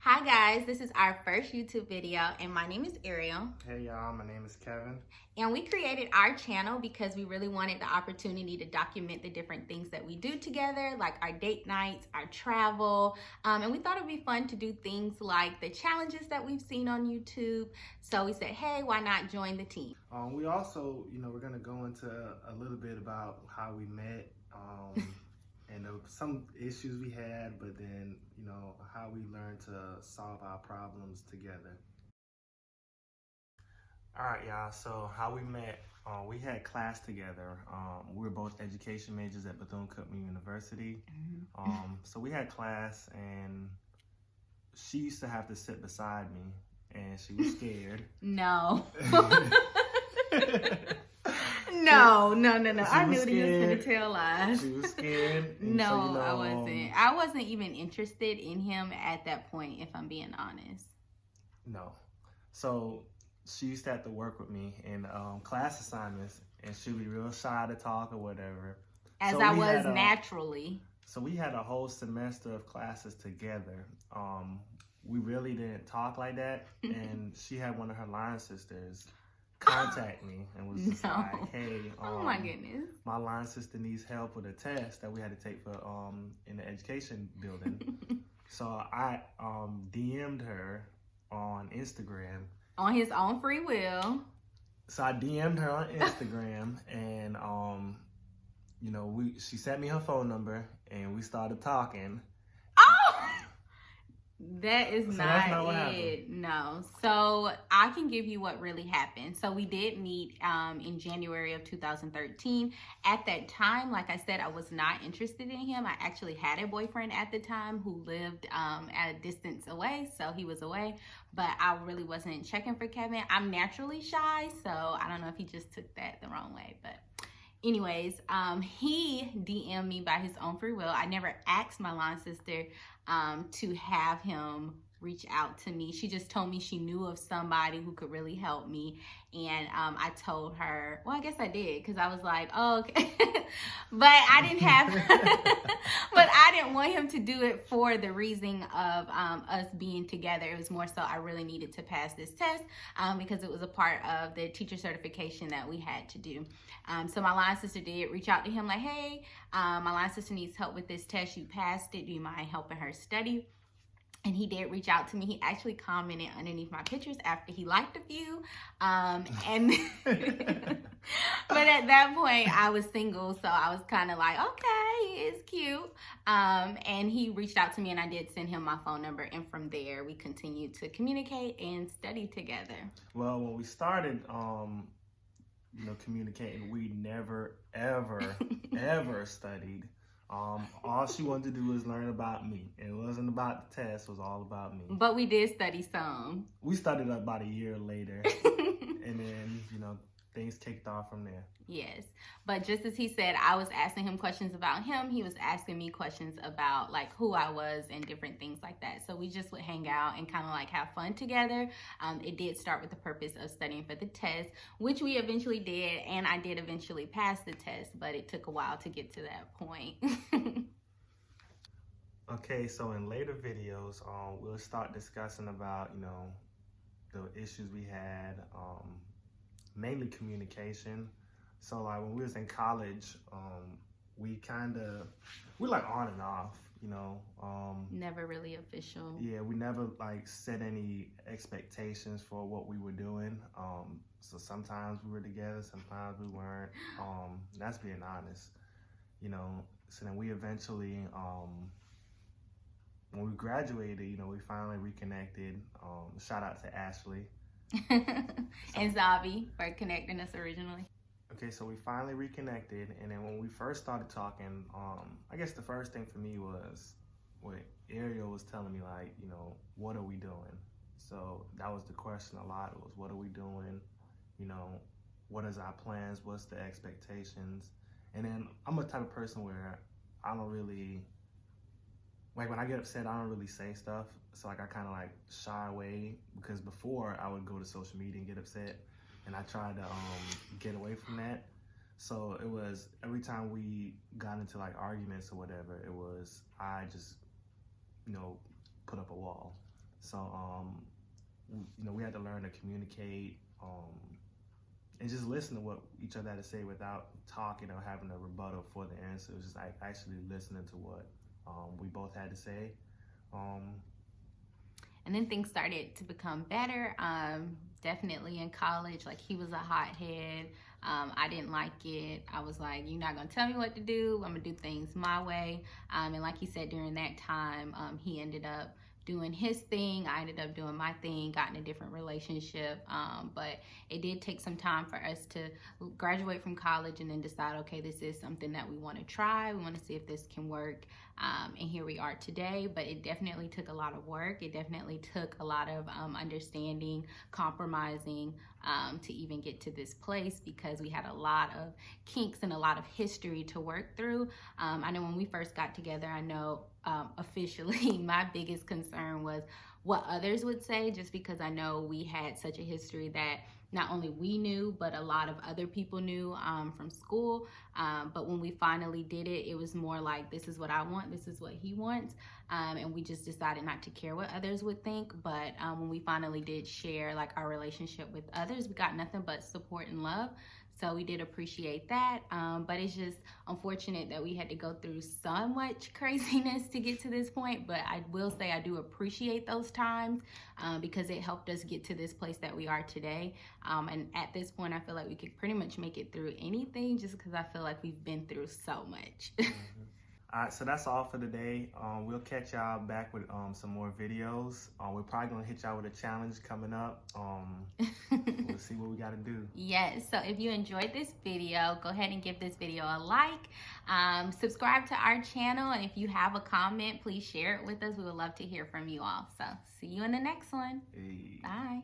Hi guys, this is our first YouTube video and my name is Ariel. Hey y'all, my name is Kevin. And we created our channel because we really wanted the opportunity to document the different things that we do together, like our date nights, our travel, and we thought it would be fun to do things like the challenges that we've seen on YouTube. So we said, hey, why not join the team? We also, we're gonna go into a little bit about how we met, and some issues we had, but then, how we learned to solve our problems together. All right, y'all, so how we met, we had class together. We were both education majors at Bethune-Cookman University. So we had class, and she used to have to sit beside me, and she was scared. No. No. I knew that he was gonna tell lies. She was scared. No, so, I wasn't. I wasn't even interested in him at that point, if I'm being honest. No. So she used to have to work with me in class assignments, and she'd be real shy to talk or whatever. As I was naturally. So we had a whole semester of classes together. We really didn't talk like that, and she had one of her line sisters contact me and was just like, hey, oh my goodness, my line sister needs help with a test that we had to take for in the education building. So I DM'd her on Instagram. On his own free will. So I DM'd her on Instagram, and she sent me her phone number, and we started talking. That is not it. No. So I can give you what really happened. So we did meet in January of 2013. At that time, like I said, I was not interested in him. I actually had a boyfriend at the time who lived at a distance away. So he was away, but I really wasn't checking for Kevin. I'm naturally shy, so I don't know if he just took that the wrong way, but anyways, he DM'd me by his own free will. I never asked my line sister to have him reach out to me. She just told me she knew of somebody who could really help me. And I told her, well, I guess I did, because I was like, oh, okay. But I didn't have, but I didn't want him to do it for the reason of us being together. It was more so I really needed to pass this test because it was a part of the teacher certification that we had to do. So my line sister did reach out to him like, hey, my line sister needs help with this test. You passed it. Do you mind helping her study? And he did reach out to me. He actually commented underneath my pictures after he liked a few. But at that point, I was single, so I was kind of like, okay, it's cute. And he reached out to me, and I did send him my phone number. And from there, we continued to communicate and study together. Well, when we started, communicating, we never, ever, ever studied. All she wanted to do was learn about me. It wasn't about the test, it was all about me. But we did study some. We studied about a year later. And then, things kicked off from there. Yes. But just as he said, I was asking him questions about him. He was asking me questions about like who I was and different things like that. So we just would hang out and kind of like have fun together. It did start with the purpose of studying for the test, which we eventually did. And I did eventually pass the test, but it took a while to get to that point. Okay, so in later videos, we'll start discussing about, the issues we had, mainly communication. So like when we was in college, we're like on and off, Never really official. Yeah, we never like set any expectations for what we were doing. So sometimes we were together, sometimes we weren't. That's being honest, So then we eventually, when we graduated, we finally reconnected. Shout out to Ashley. And Zavi for connecting us originally. Okay, so we finally reconnected, and then when we first started talking, I guess the first thing for me was what Ariel was telling me, like, what are we doing? So that was the question a lot, was what are we doing? What is our plans? What's the expectations? And then I'm a type of person where I don't really, like when I get upset, I don't really say stuff. So like I kind of like shy away, because before I would go to social media and get upset, and I tried to get away from that. So it was every time we got into like arguments or whatever, it was I just put up a wall. So we had to learn to communicate and just listen to what each other had to say without talking or having a rebuttal for the answer. It was just like actually listening to what we both had to say. And then things started to become better. Definitely in college, like he was a hothead. I didn't like it. I was like, you're not gonna tell me what to do. I'm gonna do things my way. And like he said, during that time, he ended up doing his thing. I ended up doing my thing, got in a different relationship. But it did take some time for us to graduate from college and then decide, okay, this is something that we want to try. We want to see if this can work. And here we are today. But it definitely took a lot of work. It definitely took a lot of understanding, compromising, to even get to this place, because we had a lot of kinks and a lot of history to work through. I know when we first got together, I know officially my biggest concern was what others would say, just because I know we had such a history that not only we knew, but a lot of other people knew from school. But when we finally did it, it was more like, this is what I want, this is what he wants. And we just decided not to care what others would think. But when we finally did share like our relationship with others, we got nothing but support and love. So we did appreciate that. But it's just unfortunate that we had to go through so much craziness to get to this point. But I will say I do appreciate those times because it helped us get to this place that we are today. And at this point, I feel like we could pretty much make it through anything, just because I feel like we've been through so much. All right, so that's all for today. We'll catch y'all back with some more videos. We're probably gonna hit y'all with a challenge coming up. We'll see what we gotta do. Yes, so if you enjoyed this video, go ahead and give this video a like. Subscribe to our channel, and if you have a comment, please share it with us. We would love to hear from you all. So see you in the next one. Hey. Bye.